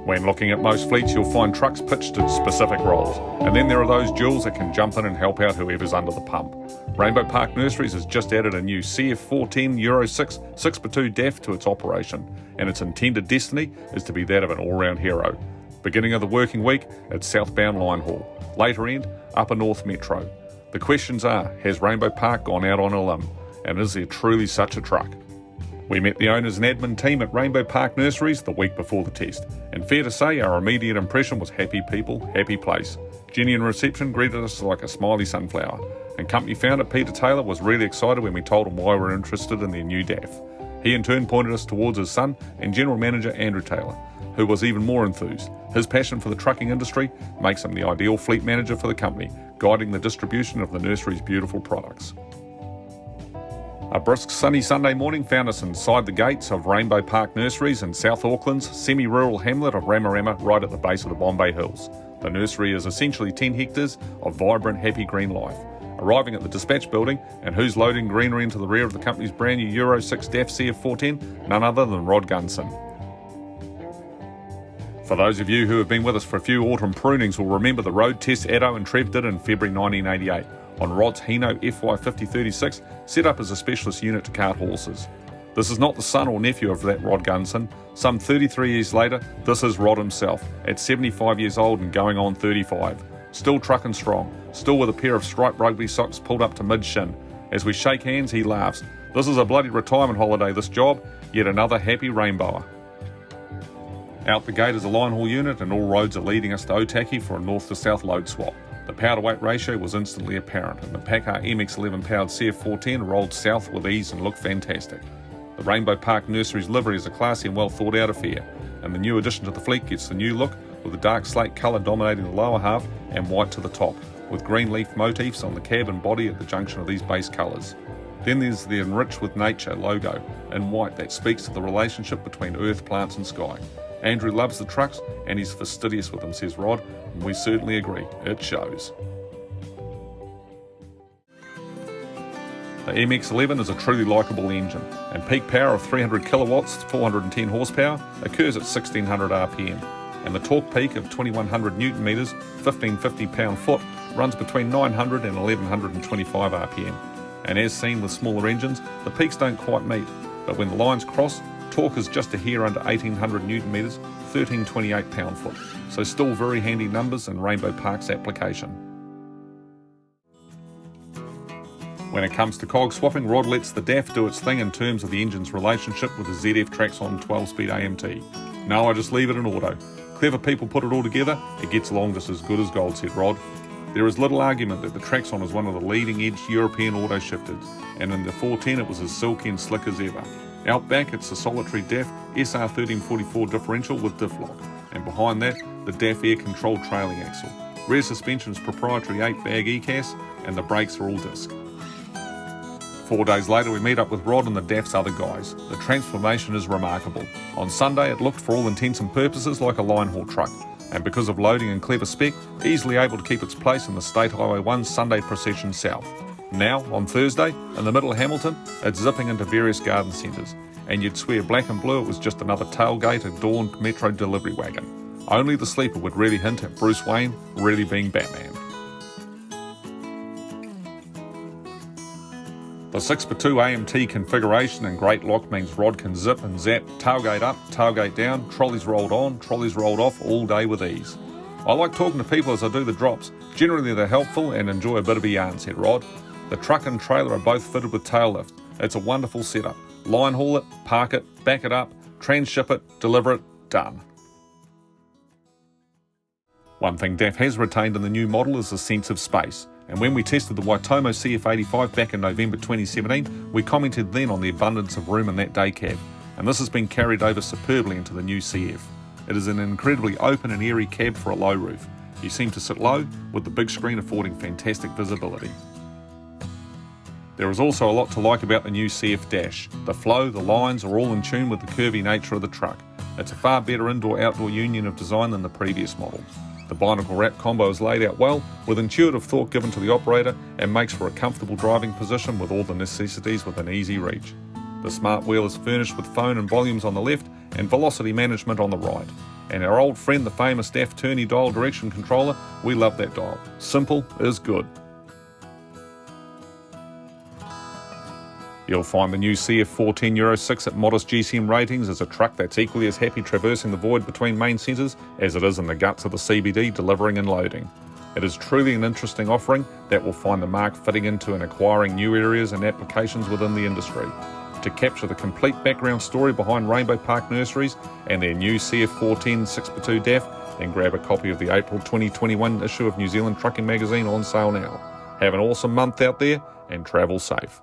When looking at most fleets, you'll find trucks pitched to specific roles, and then there are those duals that can jump in and help out whoever's under the pump. Rainbow Park Nurseries has just added a new CF410 Euro 6 6x2 DAF to its operation, and its intended destiny is to be that of an all-round hero. Beginning of the working week, it's southbound line haul, later end, upper north metro. The questions are, has Rainbow Park gone out on a limb, and is there truly such a truck? We met the owners and admin team at Rainbow Park Nurseries the week before the test, and fair to say our immediate impression was happy people, happy place. Jenny in reception greeted us like a smiley sunflower, and company founder Peter Taylor was really excited when we told him why we're interested in their new DAF. He in turn pointed us towards his son and general manager Andrew Taylor, who was even more enthused. His passion for the trucking industry makes him the ideal fleet manager for the company, guiding the distribution of the nursery's beautiful products. A brisk sunny Sunday morning found us inside the gates of Rainbow Park Nurseries in South Auckland's semi-rural hamlet of Ramarama, right at the base of the Bombay Hills. The nursery is essentially 10 hectares of vibrant, happy green life. Arriving at the dispatch building, and who's loading greenery into the rear of the company's brand new Euro 6 DAF CF410? None other than Rod Gunson. For those of you who have been with us for a few autumn prunings will remember the road test Addo and Trev did in February 1988 on Rod's Hino FY5036, set up as a specialist unit to cart horses. This is not the son or nephew of that Rod Gunson. Some 33 years later, this is Rod himself, at 75 years old and going on 35. Still trucking strong, still with a pair of striped rugby socks pulled up to mid-shin. As we shake hands, he laughs. This is a bloody retirement holiday, this job, yet another happy rainbower. Out the gate is a line haul unit, and all roads are leading us to Otaki for a north to south load swap. The power to weight ratio was instantly apparent, and the PACCAR MX-11 powered CF410 rolled south with ease and looked fantastic. The Rainbow Park Nurseries livery is a classy and well thought out affair, and the new addition to the fleet gets the new look with a dark slate colour dominating the lower half and white to the top, with green leaf motifs on the cab and body at the junction of these base colours. Then there's the Enrich with Nature logo in white that speaks to the relationship between earth, plants and sky. Andrew loves the trucks and he's fastidious with them, says Rod, and we certainly agree, it shows. The MX-11 is a truly likeable engine, and peak power of 300 kilowatts, 410 horsepower, occurs at 1600 RPM, and the torque peak of 2100 newton meters, 1550 pound-foot, runs between 900 and 1125 RPM. And as seen with smaller engines, the peaks don't quite meet, but when the lines cross, torque is just a hair under 1800 newton meters, 1328 pound-foot, so still very handy numbers in Rainbow Park's application. When it comes to cog swapping, Rod lets the DAF do its thing in terms of the engine's relationship with the ZF Traxxon 12-speed AMT. No, I just leave it in auto. Clever people put it all together, it gets along just as good as gold, said Rod. There is little argument that the Traxxon is one of the leading-edge European auto shifters, and in the 410 it was as silky and slick as ever. Out back it's the solitary DAF SR1344 differential with diff lock, and behind that the DAF air-controlled trailing axle. Rear suspension's proprietary 8-bag ECAS, and the brakes are all disc. 4 days later we meet up with Rod and the DAF's other guys. The transformation is remarkable. On Sunday it looked for all intents and purposes like a line haul truck, and because of loading and clever spec, easily able to keep its place in the State Highway 1 Sunday procession south. Now, on Thursday, in the middle of Hamilton, it's zipping into various garden centres, and you'd swear black and blue it was just another tailgate-adorned Metro delivery wagon. Only the sleeper would really hint at Bruce Wayne really being Batman. The 6x2 AMT configuration and great lock means Rod can zip and zap, tailgate up, tailgate down, trolleys rolled on, trolleys rolled off all day with ease. I like talking to people as I do the drops. Generally they're helpful and enjoy a bit of a yarn, said Rod. The truck and trailer are both fitted with tail lift. It's a wonderful setup. Line haul it, park it, back it up, transship it, deliver it, done. One thing DAF has retained in the new model is a sense of space. And when we tested the Waitomo CF85 back in November 2017, we commented then on the abundance of room in that day cab, and this has been carried over superbly into the new CF. It is an incredibly open and airy cab for a low roof. You seem to sit low, with the big screen affording fantastic visibility. There is also a lot to like about the new CF Dash. The flow, the lines are all in tune with the curvy nature of the truck. It's a far better indoor-outdoor union of design than the previous model. The Binacle wrap combo is laid out well, with intuitive thought given to the operator, and makes for a comfortable driving position with all the necessities within easy reach. The smart wheel is furnished with phone and volumes on the left and velocity management on the right. And our old friend, the famous DAF Turney dial direction controller, we love that dial. Simple is good. You'll find the new CF14 Euro 6 at modest GCM ratings as a truck that's equally as happy traversing the void between main centres as it is in the guts of the CBD delivering and loading. It is truly an interesting offering that will find the mark fitting into and acquiring new areas and applications within the industry. To capture the complete background story behind Rainbow Park Nurseries and their new CF14 6x2 DAF, then grab a copy of the April 2021 issue of New Zealand Trucking Magazine on sale now. Have an awesome month out there and travel safe.